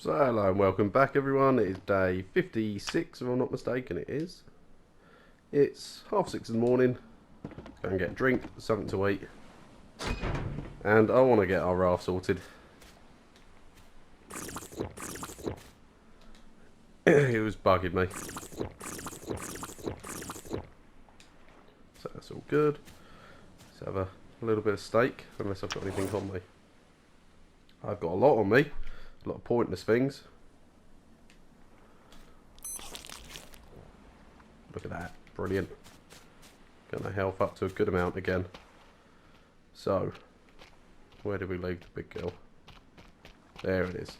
So hello and welcome back everyone. It is day 56 if I'm not mistaken. It is. It's 6:30 in the morning. Go and get a drink, something to eat. And I want to get our raft sorted. It was bugging me. So that's all good. Let's have a little bit of steak, unless I've got anything on me. I've got a lot on me. A lot of pointless things. Look at that. Brilliant. Getting the health up to a good amount again. So, where did we leave the big girl? There it is.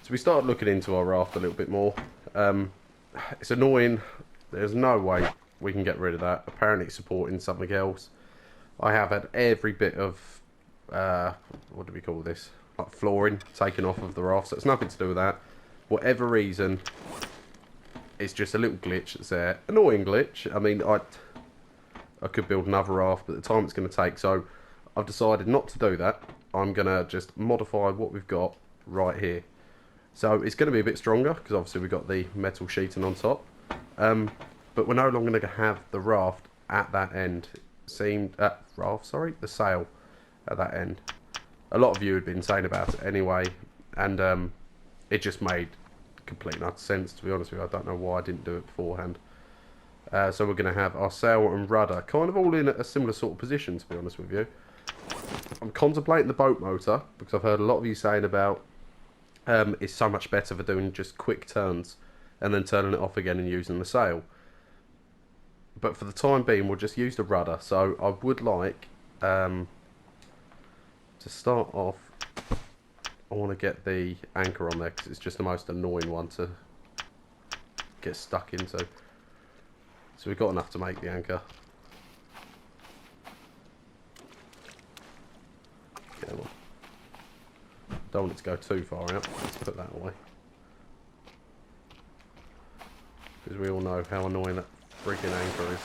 So we started looking into our raft a little bit more. It's annoying. There's no way we can get rid of that. Apparently it's supporting something else. I have had every bit of, what do we call this? Like flooring taken off of the raft, so it's nothing to do with that. Whatever reason, it's just a little glitch that's there. Annoying glitch. I mean, I could build another raft, but the time it's going to take, so I've decided not to do that. I'm going to just modify what we've got right here. So it's going to be a bit stronger, because obviously we've got the metal sheeting on top. But we're no longer going to have the raft at that end. The sail at that end. A lot of you had been saying about it anyway, and it just made complete and utter sense, to be honest with you. I don't know why I didn't do it beforehand. So we're going to have our sail and rudder kind of all in a similar sort of position, to be honest with you. I'm contemplating the boat motor, because I've heard a lot of you saying about it's so much better for doing just quick turns and then turning it off again and using the sail. But for the time being, we'll just use the rudder. So I would like... to start off, I want to get the anchor on there because it's just the most annoying one to get stuck into. So we've got enough to make the anchor. Come on. Don't want it to go too far out. Let's put that away. Because we all know how annoying that freaking anchor is.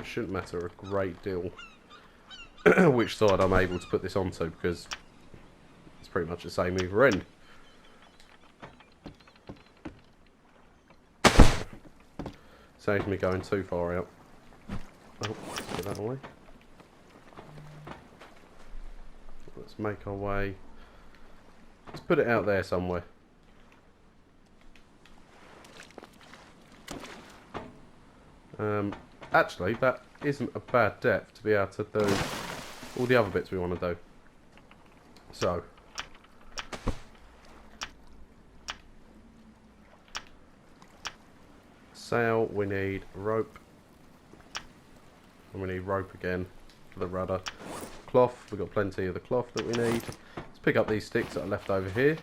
Shouldn't matter a great deal which side I'm able to put this onto, because it's pretty much the same either end. Saves me going too far out. Oh, let's put that away. Let's make our way. Let's put it out there somewhere. Actually, that isn't a bad depth to be able to do all the other bits we want to do. So, sail, we need rope, and we need rope again for the rudder. Cloth, we've got plenty of the cloth that we need. Let's pick up these sticks that are left over here.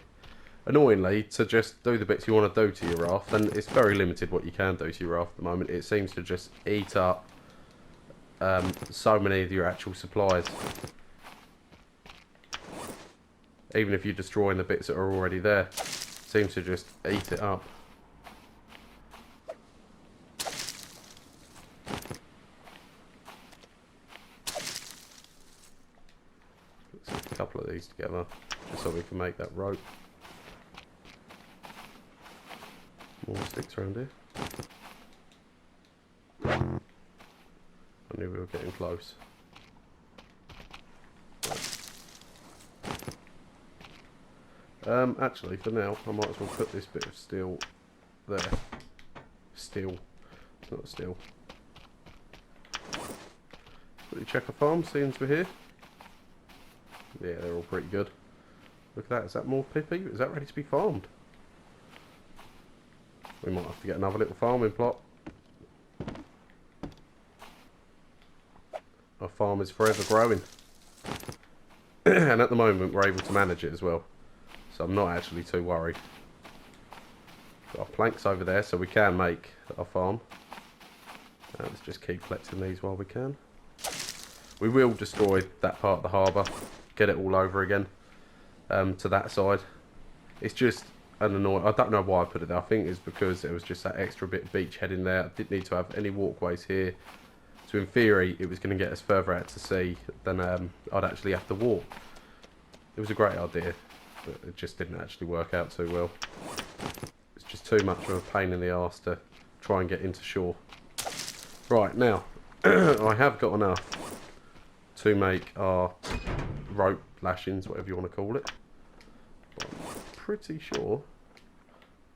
Annoyingly, to just do the bits you want to do to your raft, and it's very limited what you can do to your raft at the moment. It seems to just eat up so many of your actual supplies. Even if you're destroying the bits that are already there, it seems to just eat it up. Let's get a couple of these together, just so we can make that rope. More sticks around here. I knew we were getting close. Actually, for now, I might as well put this bit of steel there. Steel. It's not steel. Quickly check our farm, seeing as we're here. Yeah, they're all pretty good. Look at that. Is that more pippy? Is that ready to be farmed? We might have to get another little farming plot. Our farm is forever growing. And at the moment we're able to manage it as well. So I'm not actually too worried. Got our planks over there so we can make our farm. Let's just keep collecting these while we can. We will destroy that part of the harbour. Get it all over again. To that side. It's just an annoying. I don't know why I put it there. I think it's because there was just that extra bit of beachhead in there. I didn't need to have any walkways here. So in theory, it was going to get us further out to sea than I'd actually have to walk. It was a great idea, but it just didn't actually work out too well. It's just too much of a pain in the arse to try and get into shore. Right, now, I have got enough to make our rope lashings, whatever you want to call it. But I'm pretty sure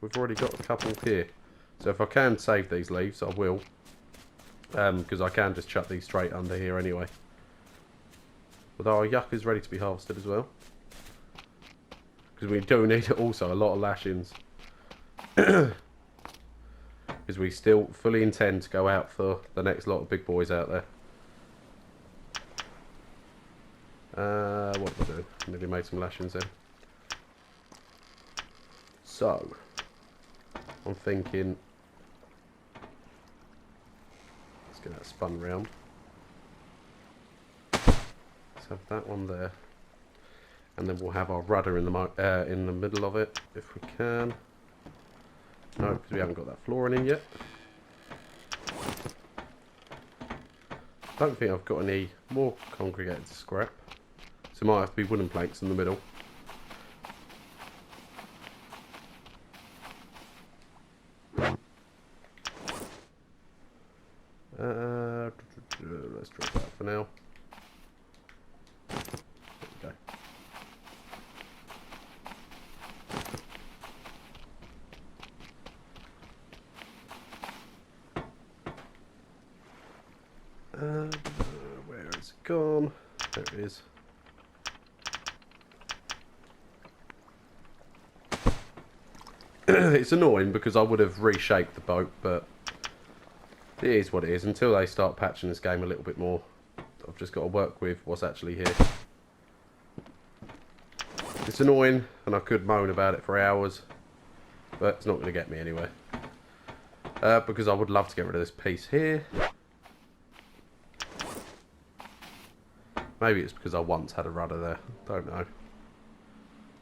we've already got a couple here. So if I can save these leaves, I will. Because I can just chuck these straight under here anyway. Although our yucca is ready to be harvested as well. Because we do need also a lot of lashings. Because we still fully intend to go out for the next lot of big boys out there. What did I do? Maybe made some lashings then. So, I'm thinking... Let's get that spun round. Let's have that one there. And then we'll have our rudder in the middle of it, if we can. No, because we haven't got that flooring in yet. Don't think I've got any more congregated scrap. So it might have to be wooden planks in the middle. Let's drop that for now. There we go. Where is it gone? There it is. It's annoying because I would have reshaped the boat, but it is what it is. Until they start patching this game a little bit more, I've just got to work with what's actually here. It's annoying, and I could moan about it for hours, but it's not going to get me anywhere. Because I would love to get rid of this piece here. Maybe it's because I once had a rudder there. Don't know.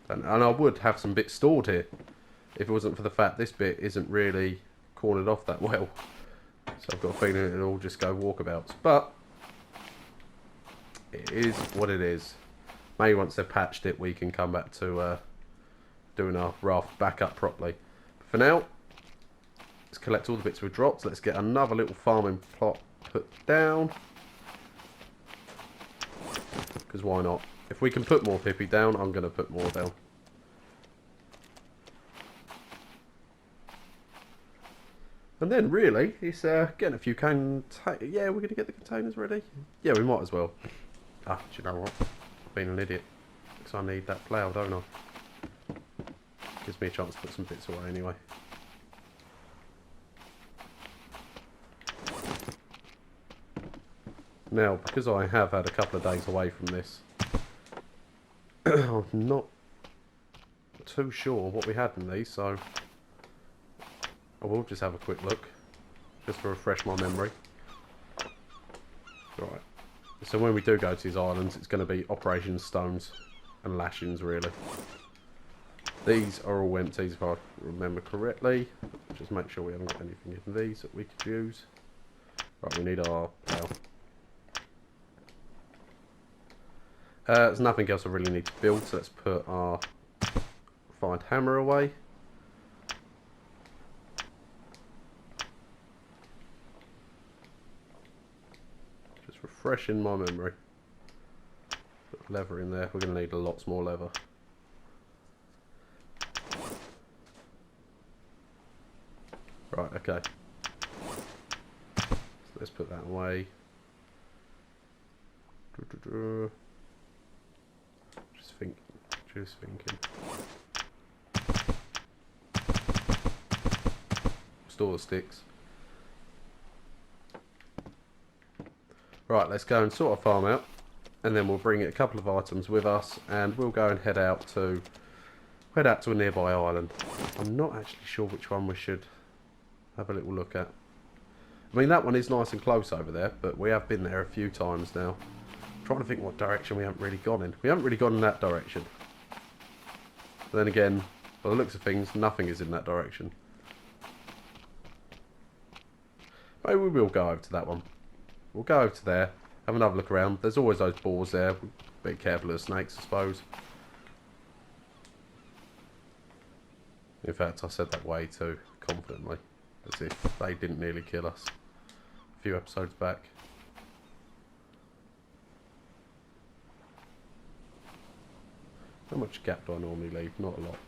And I would have some bits stored here if it wasn't for the fact this bit isn't really cornered off that well. So I've got a feeling it'll all just go walkabouts. But it is what it is. Maybe once they've patched it, we can come back to doing our raft back up properly. But for now, let's collect all the bits we've dropped. Let's get another little farming plot put down. Because why not? If we can put more pippy down, I'm going to put more down. And then really, it's getting a few yeah, we're going to get the containers ready. Yeah, we might as well. Ah, do you know what? I've been an idiot. Because I need that plough, don't I? Gives me a chance to put some bits away anyway. Now, because I have had a couple of days away from this, I'm not too sure what we had in these, so I will just have a quick look, just to refresh my memory. Right, so when we do go to these islands, it's going to be Operation Stones and Lashings, really. These are all empties, if I remember correctly. Just make sure we haven't got anything in these that we could use. Right, we need our plough. There's nothing else I really need to build, so let's put our refined hammer away. Just refreshing my memory. Put leather in there, we're going to need lots more leather. Right, okay. So let's put that away. Just thinking. Store the sticks. Right, let's go and sort our farm out, and then we'll bring a couple of items with us, and we'll go and head out to a nearby island. I'm not actually sure which one we should have a little look at. I mean, that one is nice and close over there, but we have been there a few times now. I'm trying to think what direction we haven't really gone in. We haven't really gone in that direction. But then again, By the looks of things, nothing is in that direction. Maybe we will go over to that one. We'll go over to there, have another look around. There's always those boars there. Be careful of the snakes, I suppose. In fact, I said that way too confidently, as if they didn't nearly kill us a few episodes back. How much gap do I normally leave? Not a lot.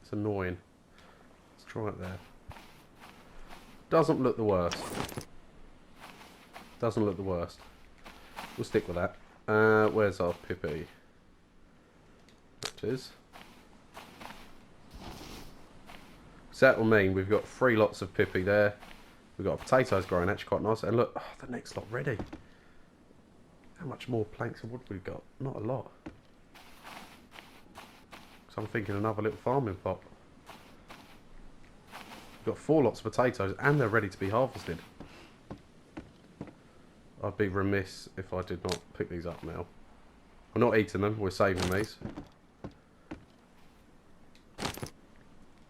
It's annoying. Let's try it there. Doesn't look the worst. Doesn't look the worst. We'll stick with that. Where's our Pippi? That is. So that will mean we've got 3 lots of Pippi there. We've got potatoes growing, actually quite nice. And look, oh, the next lot ready. How much more planks of wood we've got? Not a lot. So I'm thinking another little farming pot. We've got 4 lots of potatoes and they're ready to be harvested. I'd be remiss if I did not pick these up now. We're not eating them, we're saving these.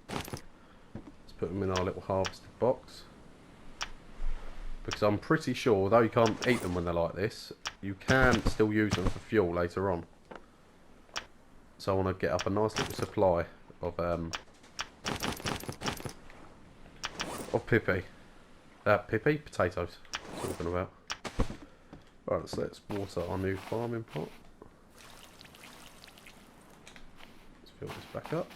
Let's put them in our little harvested box. Because I'm pretty sure, although you can't eat them when they're like this, you can still use them for fuel later on. So I want to get up a nice little supply of Pippi. Pippi? Potatoes. Talking about. Right, so let's water our new farming pot. Let's fill this back up.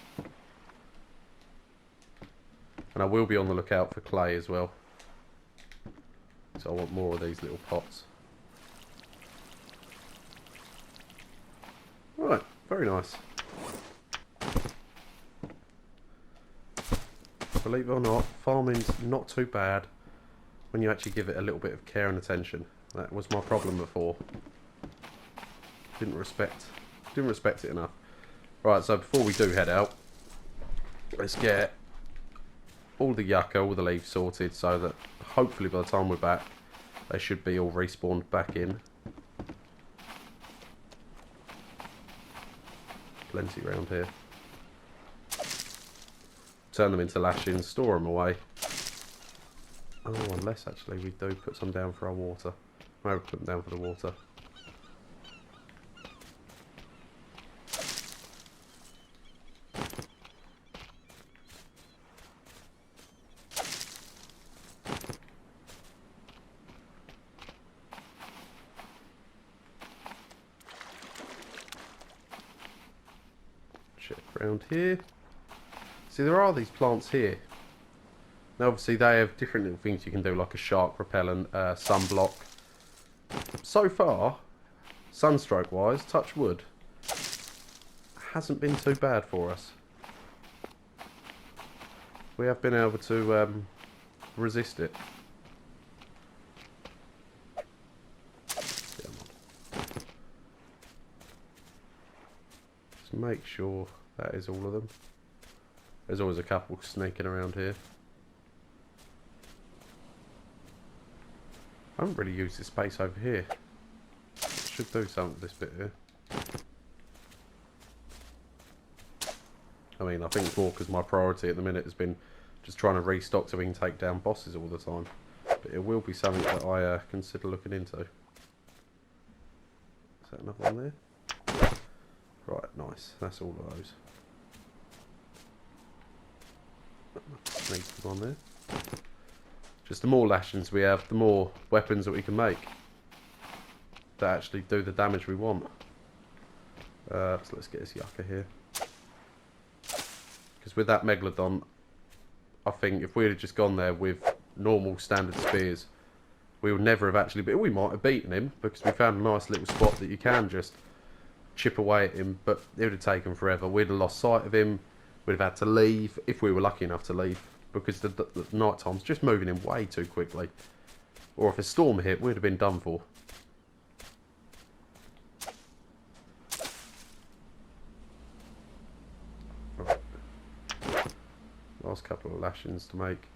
And I will be on the lookout for clay as well. So I want more of these little pots. Right, very nice. Believe it or not, farming's not too bad when you actually give it a little bit of care and attention. That was my problem before. Didn't respect it enough. Right, so before we do head out, let's get all the yucca, all the leaves sorted so that hopefully by the time we're back, they should be all respawned back in. Plenty around here. Turn them into lashings, store them away. Oh, unless actually we do put some down for our water. Maybe put them down for the water. Check around here. See, there are these plants here. Now, obviously, they have different little things you can do, like a shark repellent, sunblock. So far, sunstroke-wise, touch wood, hasn't been too bad for us. We have been able to resist it. Just make sure that is all of them. There's always a couple sneaking around here. I haven't really used this space over here. Should do something with this bit here. I mean, I think it's more because my priority at the minute has been just trying to restock so we can take down bosses all the time. But it will be something that I consider looking into. Is that another one there? Right, nice. That's all of those. Sneak them on there. Just the more lashings we have, the more weapons that we can make that actually do the damage we want. So let's get this yucca here. Because with that megalodon, I think if we had just gone there with normal standard spears, we would never have actually we might have beaten him because we found a nice little spot that you can just chip away at him, but it would have taken forever. We'd have lost sight of him. We'd have had to leave if we were lucky enough to leave, because the night time's just moving in way too quickly. Or if a storm hit, we'd have been done for. Last couple of lashings to make,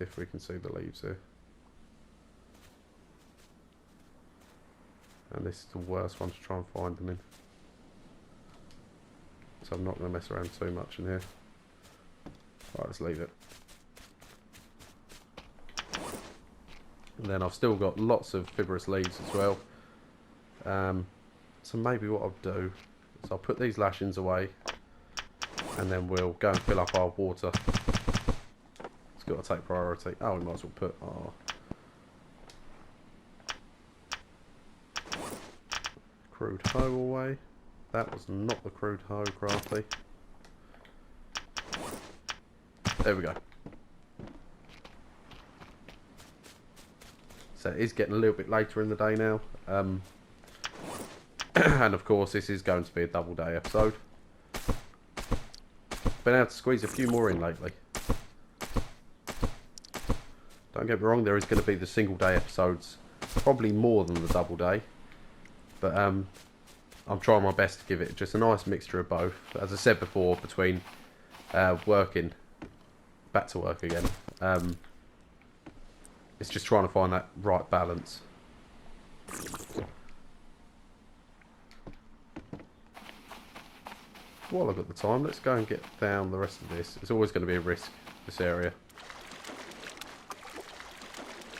if we can see the leaves here. And this is the worst one to try and find them in. So I'm not going to mess around too much in here. Right, let's leave it. And then I've still got lots of fibrous leaves as well. So maybe what I'll do is I'll put these lashings away, and then we'll go and fill up our water. It's got to take priority. Oh, we might as well put our crude hoe away. That was not the crude hoe, Crafty. There we go. So it is getting a little bit later in the day now. And of course this is going to be a double day episode. Been able to squeeze a few more in lately. Don't get me wrong, there is going to be the single day episodes, probably more than the double day. But I'm trying my best to give it just a nice mixture of both. As I said before, between working, back to work again. It's just trying to find that right balance. While I've got the time, let's go and get down the rest of this. It's always going to be a risk, this area.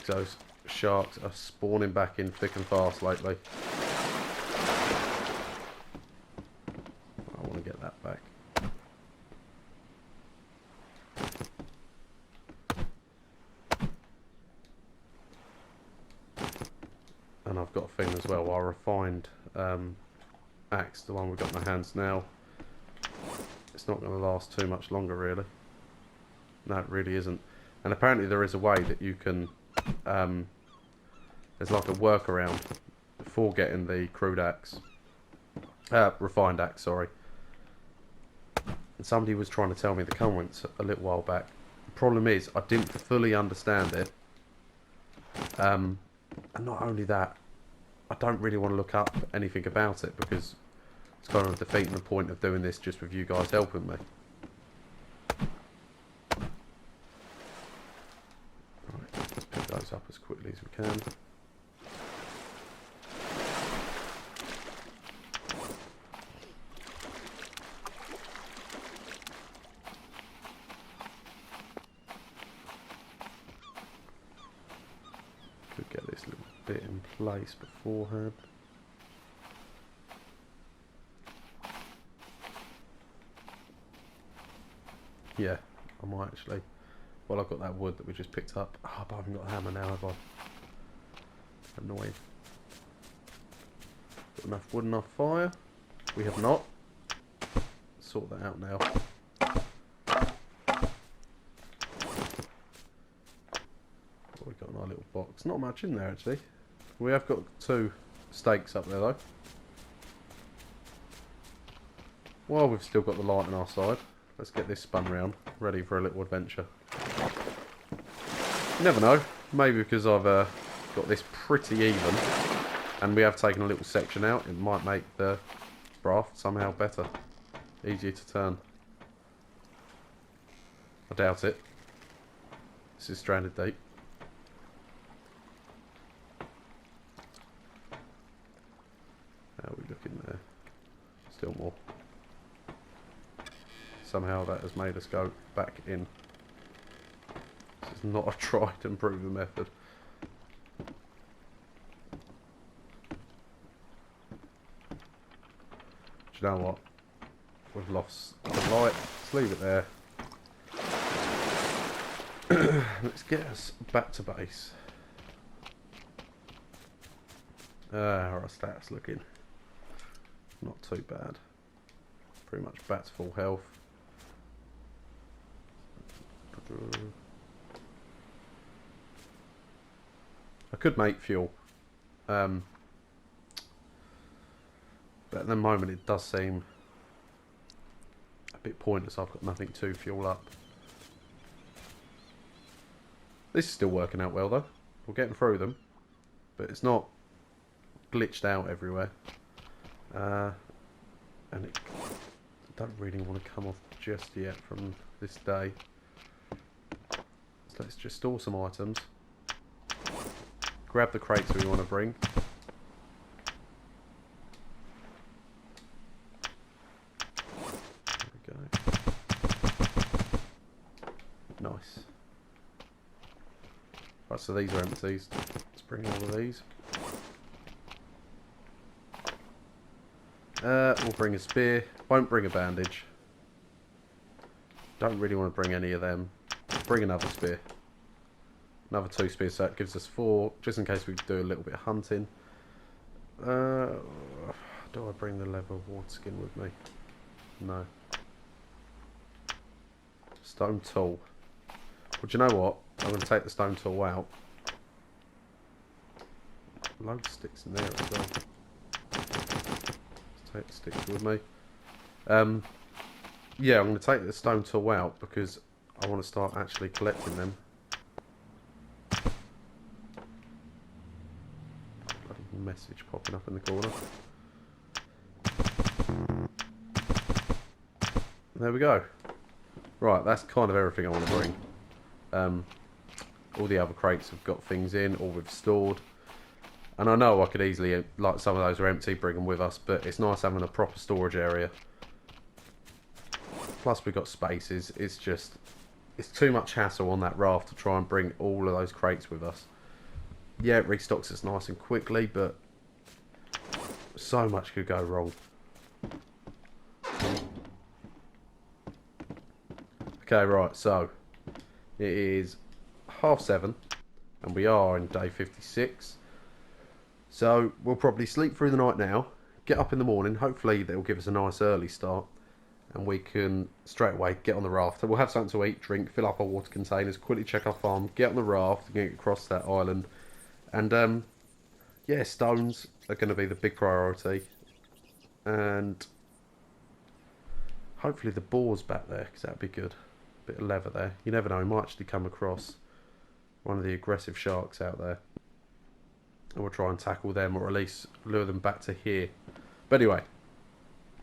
Those sharks are spawning back in thick and fast lately. I want to get that back. And I've got a thing as well, our refined axe, the one we've got in my hands now. It's not going to last too much longer, really. No, it really isn't. And apparently there is a way that you can... there's like a workaround for getting the crude axe. Refined axe, sorry. And somebody was trying to tell me the comments a little while back. The problem is, I didn't fully understand it. And not only that, I don't really want to look up anything about it, because it's kind of defeating the point of doing this just with you guys helping me. Right, let's pick those up as quickly as we can. Could get this little bit in place beforehand. Yeah, I might actually. Well, I've got that wood that we just picked up. Oh, but I haven't got a hammer now, have I? Annoying. Got enough wood, enough fire? We have not. Sort that out now. What we got in our little box? Not much in there, actually. We have got 2 steaks up there, though. While we've still got the light on our side, let's get this spun round, ready for a little adventure. You never know, maybe because I've got this pretty even, and we have taken a little section out, it might make the raft somehow better, easier to turn. I doubt it. This is stranded deep. How are we looking there? Still more. Somehow that has made us go back in. This is not a tried and proven method. Do you know what? We've lost the light. Let's leave it there. Let's get us back to base. How are our stats looking? Not too bad. Pretty much back to full health. I could make fuel, but at the moment it does seem a bit pointless. I've got nothing to fuel up. This is still working out well though. We're getting through them, but it's not glitched out everywhere. And it don't really want to come off just yet from this day. So let's just store some items. Grab the crates we want to bring. There we go. Nice. Right, so these are empties. Let's bring all of these. We'll bring a spear. Won't bring a bandage. Don't really want to bring any of them. Bring another spear. Another 2 spears, so that gives us 4, just in case we do a little bit of hunting. Do I bring the leather water skin with me? No. Stone tool. Well, do you know what? I'm going to take the stone tool out. Loads of sticks in there as well. Let's take the sticks with me. Yeah, I'm going to take the stone tool out because I want to start actually collecting them. Bloody message popping up in the corner. There we go. Right, that's kind of everything I want to bring. All the other crates have got things in, all we've stored. And I know I could easily, like some of those are empty, bring them with us, but it's nice having a proper storage area. Plus we've got spaces. It's just, it's too much hassle on that raft to try and bring all of those crates with us. Yeah, it restocks us nice and quickly, but so much could go wrong. Okay, right, so it is 7:30 and we are in day 56. So we'll probably sleep through the night now, get up in the morning, hopefully they'll give us a nice early start and we can straight away get on the raft. We'll have something to eat, drink, fill up our water containers, quickly check our farm, get on the raft and get across that island. And yeah, stones are going to be the big priority. And hopefully the boar's back there, because that'd be good. Bit of leather there. You never know, we might actually come across one of the aggressive sharks out there. And we'll try and tackle them, or at least lure them back to here. But anyway,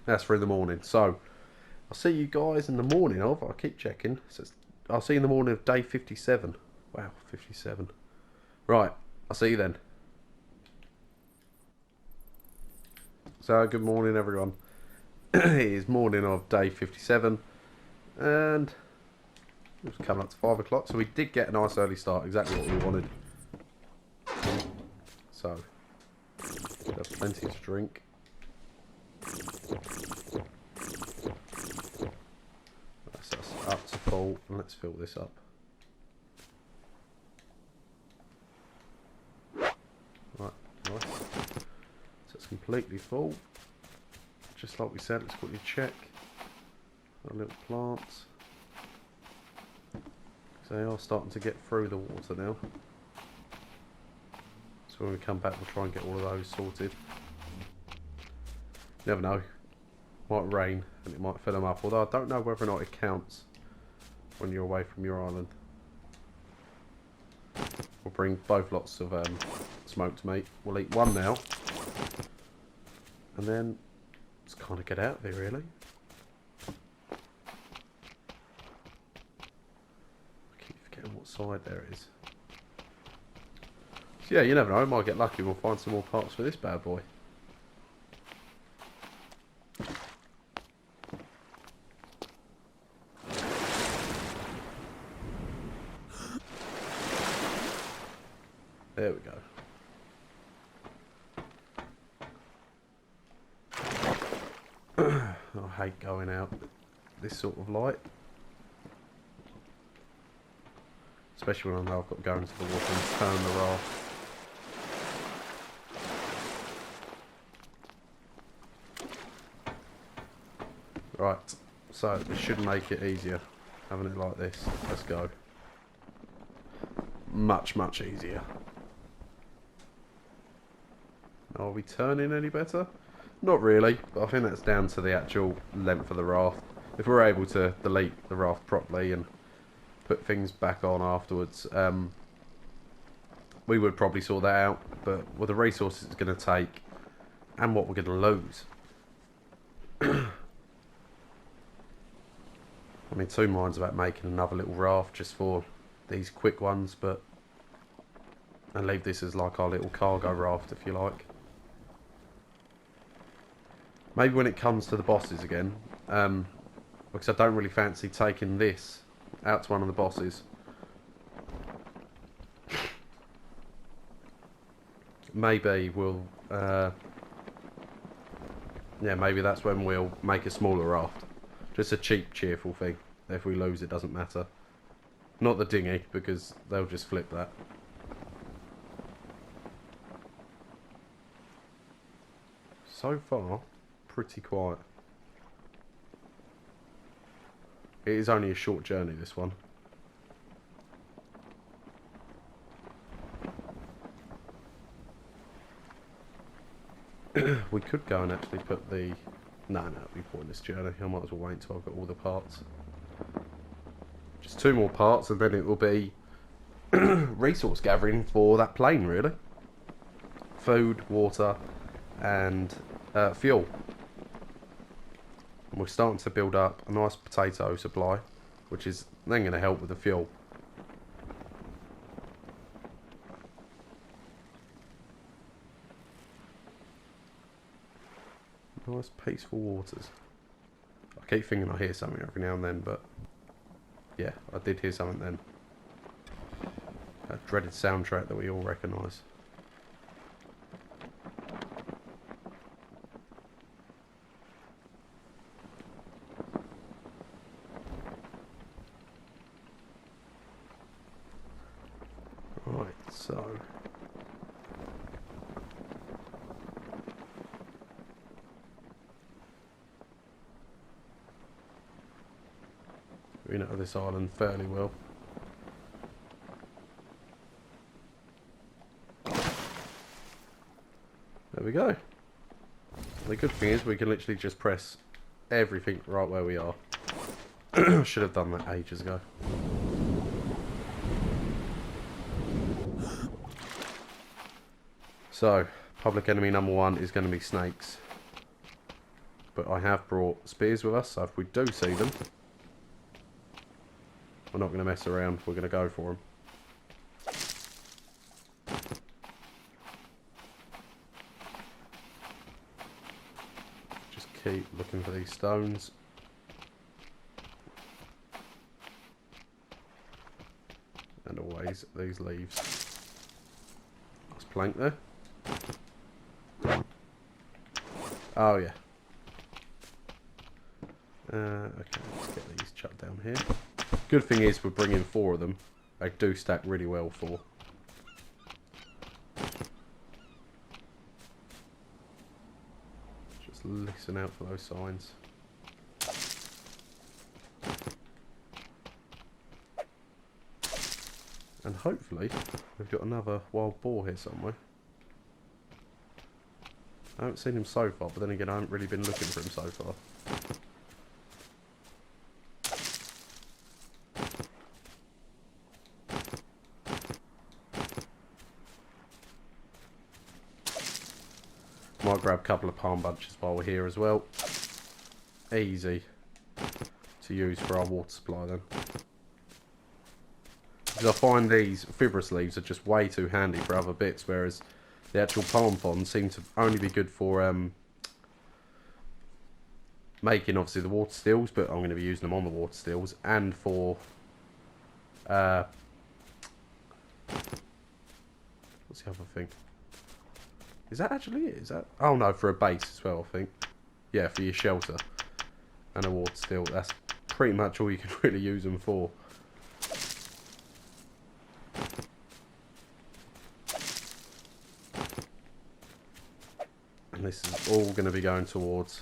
that's for in the morning. So I'll see you guys in the morning of, I'll keep checking. So I'll see you in the morning of day 57. Wow, 57. Right, I'll see you then. So good morning everyone. It is morning of day 57. And it's coming up to 5 o'clock. So we did get a nice early start, exactly what we wanted. So, we have plenty to drink. That's us up to full, and let's fill this up. Right, nice. So it's completely full. Just like we said, let's quickly check our little plants. So they are starting to get through the water now. So when we come back, we'll try and get all of those sorted. You never know. Might rain and it might fill them up. Although I don't know whether or not it counts when you're away from your island. We'll bring both lots of smoked meat. We'll eat one now. And then just kind of get out of here, really. I keep forgetting what side there is. So yeah, you never know. I might get lucky. We'll find some more parts for this bad boy. There we go. I hate going out this sort of light. Especially when I know I've got to go into the water and turn the raft. Right, so this should make it easier having it like this. Let's go. Much, much easier. Are we turning any better? Not really, but I think that's down to the actual length of the raft. If we're able to delete the raft properly and put things back on afterwards, we would probably sort that out. But with the resources it's going to take and what we're going to lose. I mean, two minds about making another little raft just for these quick ones, but and leave this as like our little cargo raft, if you like. Maybe when it comes to the bosses again, because I don't really fancy taking this out to one of the bosses. Maybe we'll, yeah, maybe that's when we'll make a smaller raft. Just a cheap, cheerful thing. If we lose, it doesn't matter. Not the dinghy, because they'll just flip that. So far, pretty quiet. It is only a short journey, this one. We could go and actually put the... No, it'd be pointless journey. I might as well wait until I've got all the parts. Just 2 more parts and then it will be resource gathering for that plane, really. Food, water, and fuel. And we're starting to build up a nice potato supply, which is then going to help with the fuel. Nice peaceful waters. I keep thinking I hear something every now and then, but yeah, I did hear something then. That dreaded soundtrack that we all recognise. Right, so... we know this island fairly well. There we go. The good thing is we can literally just press everything right where we are. Should have done that ages ago. So, public enemy number 1 is going to be snakes. But I have brought spears with us, so if we do see them, we're not going to mess around, we're going to go for them. Just keep looking for these stones. And always these leaves. Nice plank there. Oh yeah. Okay, let's get these chucked down here. Good thing is we're bringing 4 of them. They do stack really well for. Just listen out for those signs. And hopefully we've got another wild boar here somewhere. I haven't seen him so far, but then again I haven't really been looking for him so far. Might grab a couple of palm bunches while we're here as well. Easy to use for our water supply then. Because I find these fibrous leaves are just way too handy for other bits, whereas the actual palm fronds seem to only be good for making obviously the water stills, but I'm going to be using them on the water stills, and for what's the other thing? Is that actually it? Is that? Oh no, for a base as well, I think. Yeah, for your shelter and a water still. That's pretty much all you can really use them for. And this is all going to be going towards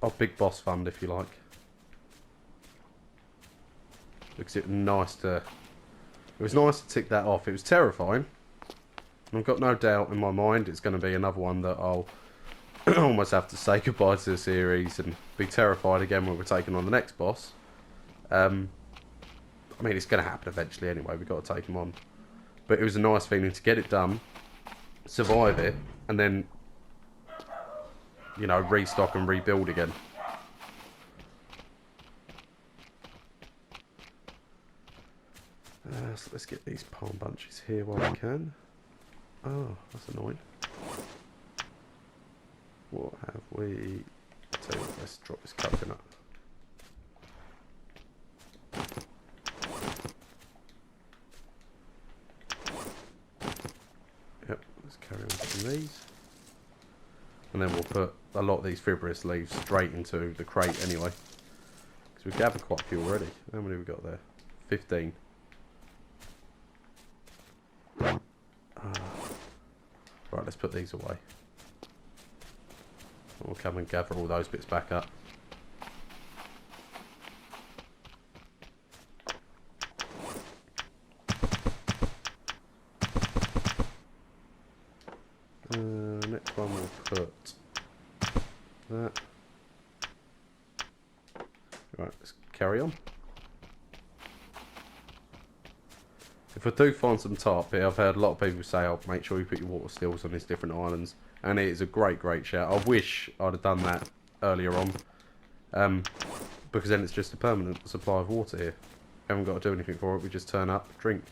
our big boss fund, if you like. Because it was nice to tick that off. It was terrifying. I've got no doubt in my mind it's going to be another one that I'll almost have to say goodbye to the series and be terrified again when we're taking on the next boss. I mean, it's going to happen eventually anyway. We've got to take him on. But it was a nice feeling to get it done, survive it, and then, you know, restock and rebuild again. So let's get these palm bunches here while we can. Oh, that's annoying. What have we... I'll tell you what, let's drop this coconut. Yep, let's carry on with these. And then we'll put a lot of these fibrous leaves straight into the crate anyway. Because we've gathered quite a few already. How many have we got there? 15. Right, let's put these away. We'll come and gather all those bits back up. Next one we'll put that. Right, let's carry on. If I do find some tarp here, I've heard a lot of people say, oh, make sure you put your water stills on these different islands. And it is a great, great shout. I wish I'd have done that earlier on. Because then it's just a permanent supply of water here. Haven't got to do anything for it, we just turn up, drink.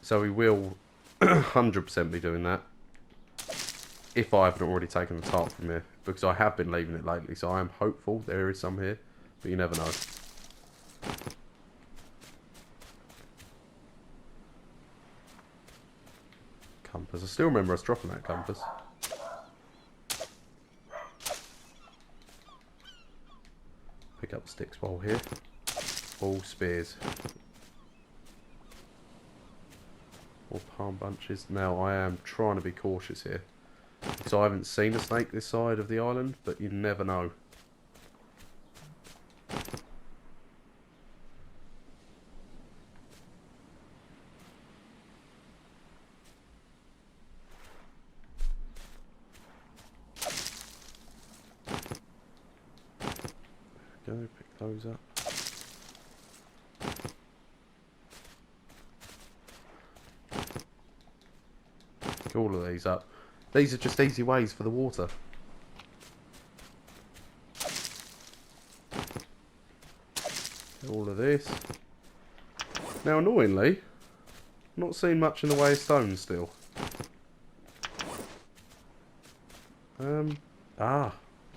So we will 100% be doing that. If I haven't already taken the tarp from here. Because I have been leaving it lately, so I am hopeful there is some here. But you never know. Compass. I still remember us dropping that compass. Pick up sticks while here. All spears. All palm bunches. Now I am trying to be cautious here. Because I haven't seen a snake this side of the island, but you never know. Go, pick those up. Pick all of these up. These are just easy ways for the water. All of this. Now annoyingly, not seeing much in the way of stones still.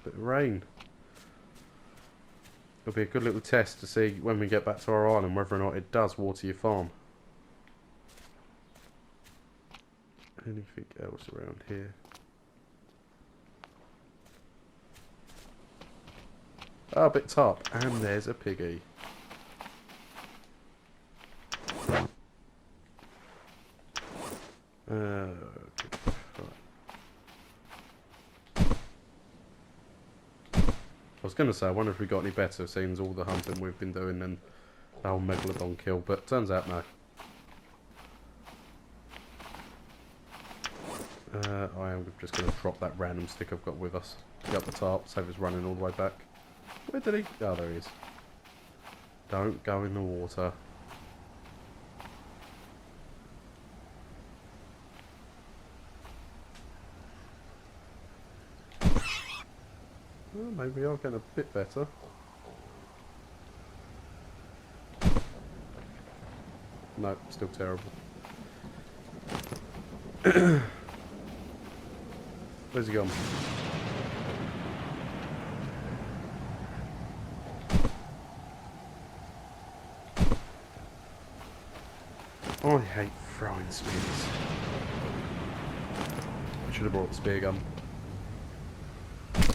Bit of rain. It'll be a good little test to see when we get back to our island whether or not it does water your farm. Anything else around here? Oh, a bit top. And there's a piggy. Right. I was going to say, I wonder if we got any better, seeing as all the hunting we've been doing than the whole megalodon kill, but turns out no. I am just going to drop that random stick I've got with us. Get up the tarp, save us running all the way back. Where did he? Oh, there he is. Don't go in the water. Well, maybe we are getting a bit better. No, still terrible. Where's he gone? I hate throwing spears. I should have brought the spear gun. That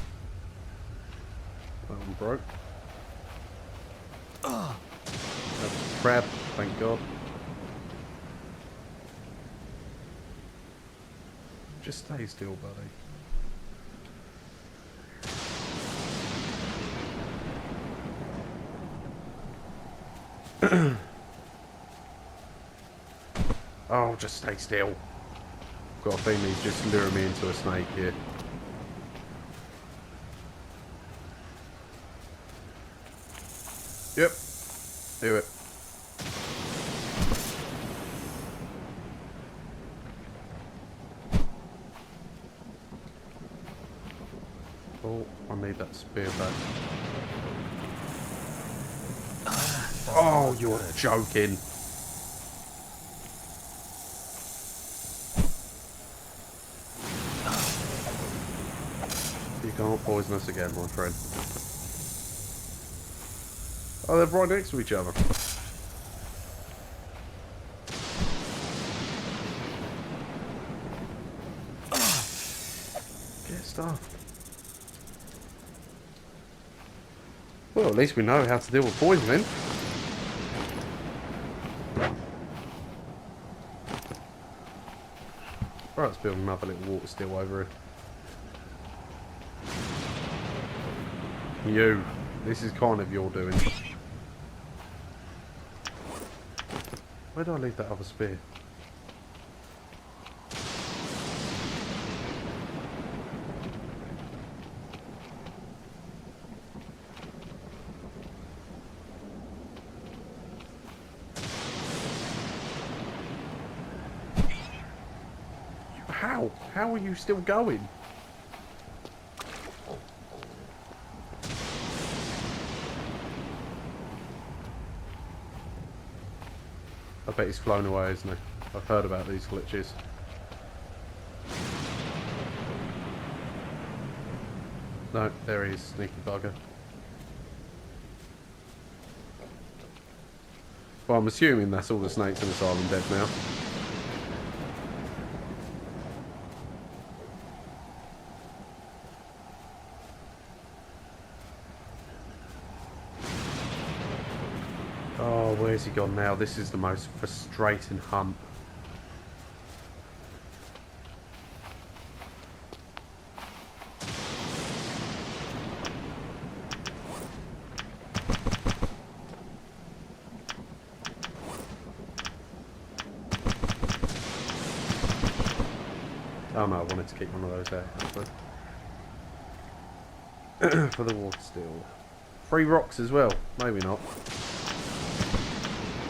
one broke. That was a crab, thank God. Just stay still, buddy. Oh, just stay still. Got a feeling he's just luring me into a snake here. Yep. Do it. Oh, I need that spear back. Oh, you're joking. Can't poison us again, my friend. Oh, they're right next to each other. Get stuff. Well, at least we know how to deal with poisoning. Right, let's build another little water still over here. You. This is kind of your doing. Where did I leave that other spear? How? How are you still going? I bet he's flown away, isn't he? I've heard about these glitches. No, there he is, sneaky bugger. Well, I'm assuming that's all the snakes in this island dead now. Oh, where's he gone now? This is the most frustrating hunt. Oh no, I wanted to keep one of those there, actually. For the water still. 3 rocks as well. Maybe not.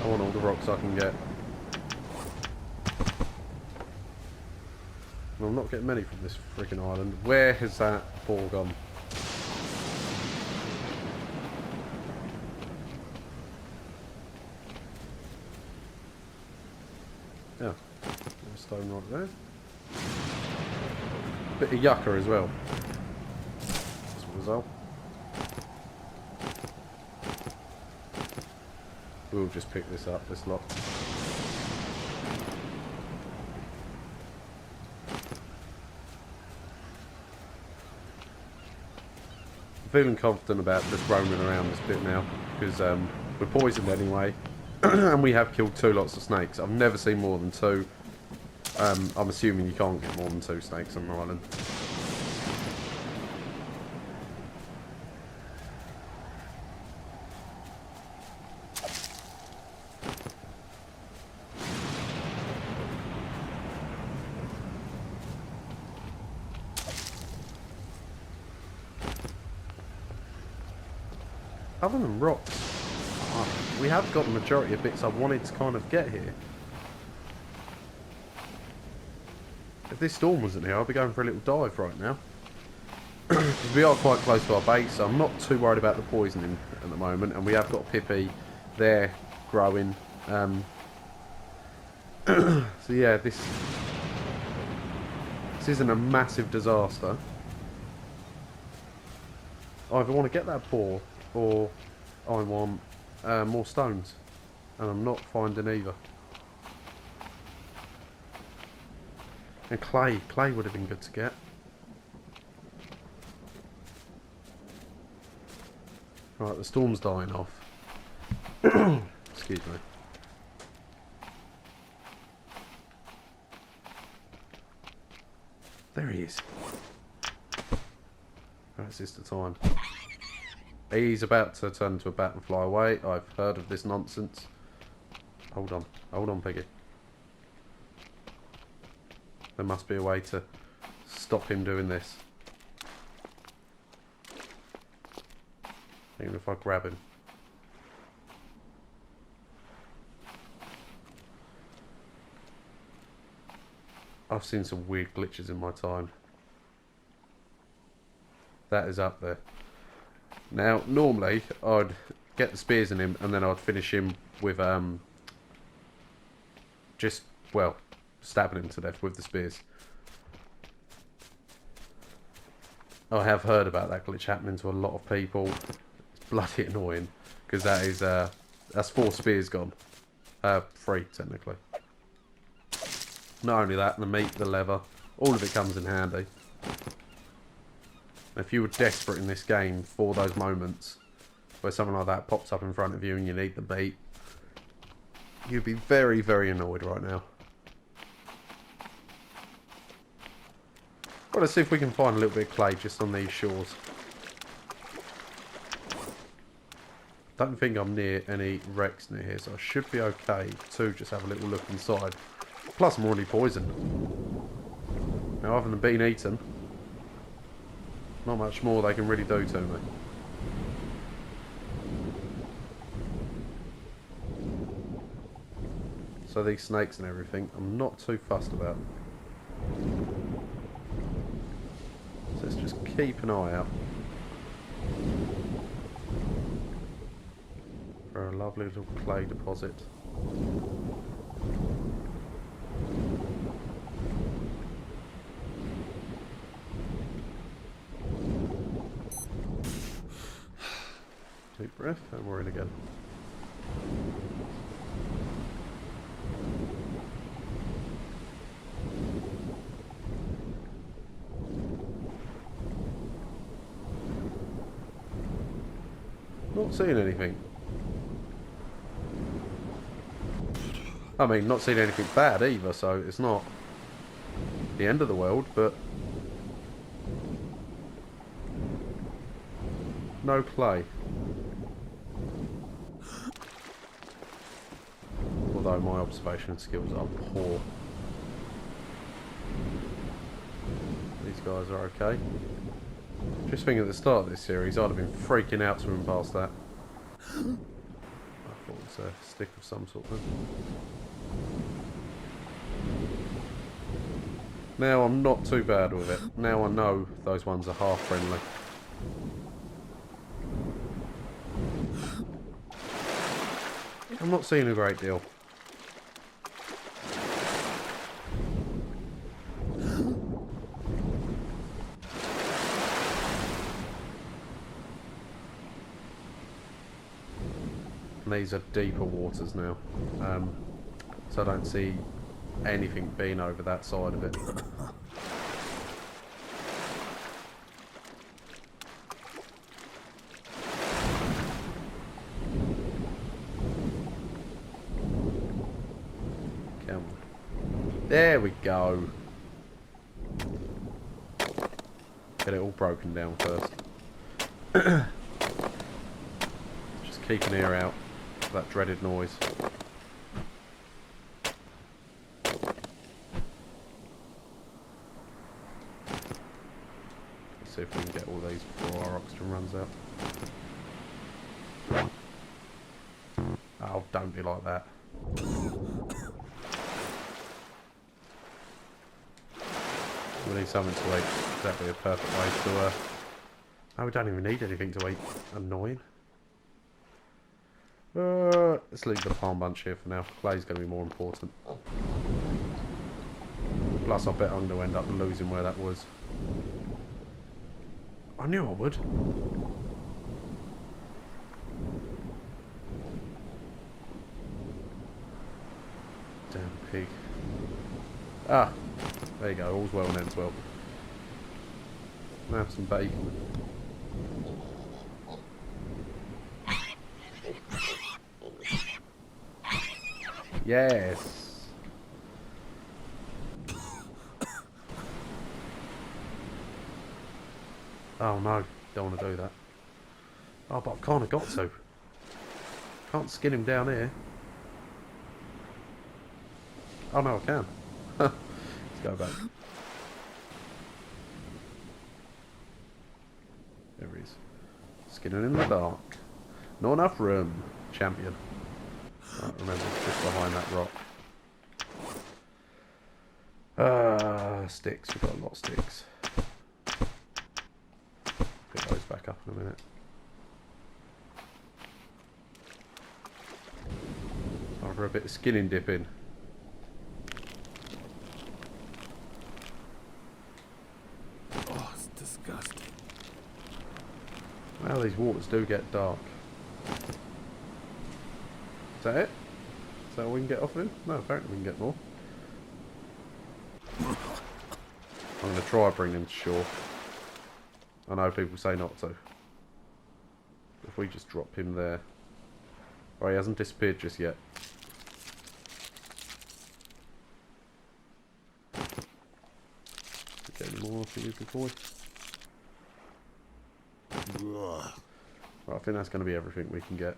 I want all the rocks I can get. Well, I'm not getting many from this freaking island. Where has that ball gone? Yeah. There's a stone right there. Bit of yucca as well. As a result. We'll just pick this up, this lot. I'm feeling confident about just roaming around this bit now, because we're poisoned anyway, and we have killed 2 lots of snakes. I've never seen more than 2. I'm assuming you can't get more than 2 snakes on an island. Other than rocks, we have got the majority of bits I wanted to kind of get here. If this storm wasn't here, I'd be going for a little dive right now. Because we are quite close to our base, so I'm not too worried about the poisoning at the moment. And we have got Pippi there growing. So yeah, this isn't a massive disaster. I either want to get that boar, or I want more stones. And I'm not finding either. And clay. Clay would have been good to get. Right, the storm's dying off. Excuse me. There he is. That's just the time. He's about to turn into a bat and fly away. I've heard of this nonsense. Hold on. Hold on, Piggy. There must be a way to stop him doing this. Even if I grab him. I've seen some weird glitches in my time. That is up there. Now, normally, I'd get the spears in him and then I'd finish him with, just, well, stabbing him to death with the spears. I have heard about that glitch happening to a lot of people. It's bloody annoying because that is that's 4 spears gone. 3 technically. Not only that, the meat, the leather, all of it comes in handy. If you were desperate in this game for those moments where something like that pops up in front of you and you need the meat, you'd be very, very annoyed right now. Well, let's see if we can find a little bit of clay just on these shores. Don't think I'm near any wrecks near here, so I should be okay to just have a little look inside. Plus, I'm already poisoned. Now, other than being eaten, not much more they can really do to me. So these snakes and everything, I'm not too fussed about. So let's just keep an eye out for a lovely little clay deposit. Deep breath, and we're in again. Not seeing anything. I mean, not seeing anything bad either, so it's not the end of the world, but no clay. Although my observation skills are poor. These guys are okay. Just thinking at the start of this series, I'd have been freaking out swimming past that. I thought it was a stick of some sort. Now I'm not too bad with it. Now I know those ones are half friendly. I'm not seeing a great deal. And these are deeper waters now, so I don't see anything being over that side of it. Come on. There we go. Get it all broken down first. Just keep an ear out for that dreaded noise. See if we can get all these before our oxygen runs out. Oh, don't be like that. We need something to eat. Exactly a perfect way to... Oh, we don't even need anything to eat. Annoying. Let's leave the palm bunch here for now. Clay's going to be more important. Plus, I bet I'm going to end up losing where that was. I knew I would. Damn pig. Ah, there you go. All's well and ends well. Now have some bacon. Yes. Oh no, don't want to do that. Oh, but I've kind of got to. Can't skin him down here. Oh no, I can. Let's go back. There he is. Skinning in the dark. Not enough room. Champion. Right, remember, it's just behind that rock. Sticks. We've got a lot of sticks. Pick those back up in a minute. Time for a bit of skinning dipping. Oh, it's disgusting. Oh, these waters do get dark. Is that it? Is that all we can get off of him? No, apparently we can get more. I'm going to try bringing him to shore. I know people say not to. If we just drop him there. Oh, he hasn't disappeared just yet. Get any more off you, good boy. Right, I think that's going to be everything we can get.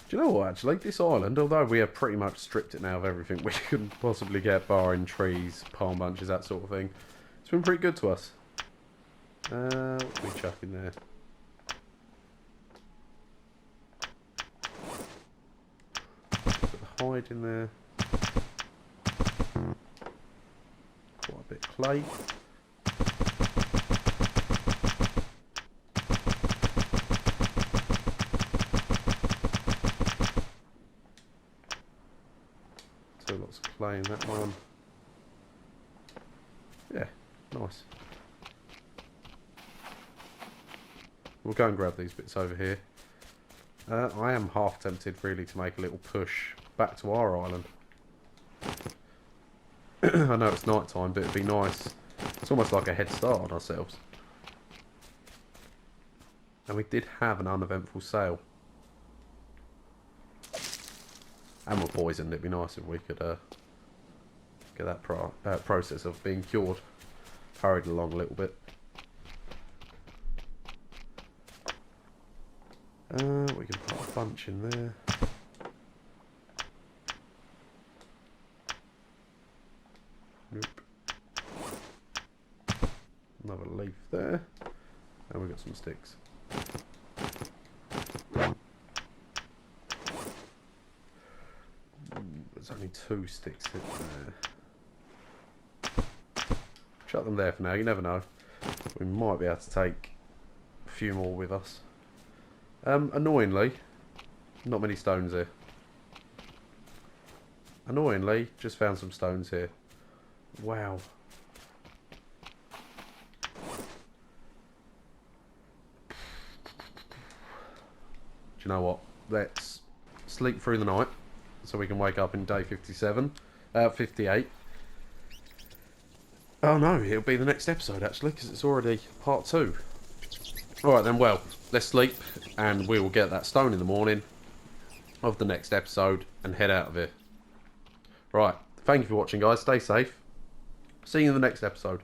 Do you know what, actually? This island, although we have pretty much stripped it now of everything we could possibly get, barring trees, palm bunches, that sort of thing, it's been pretty good to us. What can we chuck in there? Put the hide in there. Quite a bit of clay. Lots of clay in that one. Yeah, nice. We'll go and grab these bits over here. I am half tempted really to make a little push back to our island. I know it's night time, but it'd be nice. It's almost like a head start on ourselves. And we did have an uneventful sail. And we're poisoned. It'd be nice if we could get that process of being cured hurried along a little bit. We can put a bunch in there. Nope. Another leaf there. And we've got some sticks. There's only 2 sticks in there. Shut them there for now, you never know. We might be able to take a few more with us. Annoyingly, not many stones here. Annoyingly, just found some stones here. Wow. Do you know what? Let's sleep through the night so we can wake up in day 58. Oh no, it'll be the next episode actually, because it's already part 2. Alright then, well, let's sleep and we will get that stone in the morning of the next episode and head out of here. Right, thank you for watching guys, stay safe. See you in the next episode.